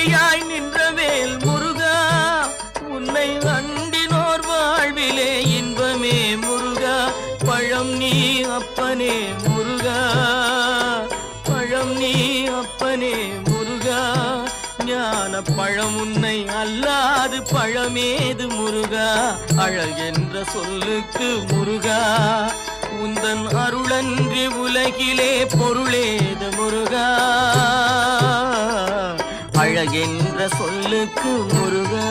வேலியாய் நின்றவேல் முருகா, உன்னை அண்டினோர் வாழ்விலே இன்பமே முருகா. பழம் நீ அப்பனே முருகா, பழம் நீ அப்பனே முருகா. ஞான பழம் உன்னை அல்லாது பழமேது முருகா. அழகென்ற சொல்லுக்கு முருகா, உந்தன் அருளன்றி உலகிலே பொருளேது முருகா. அழகென்ற சொல்லுக்கு முருகா.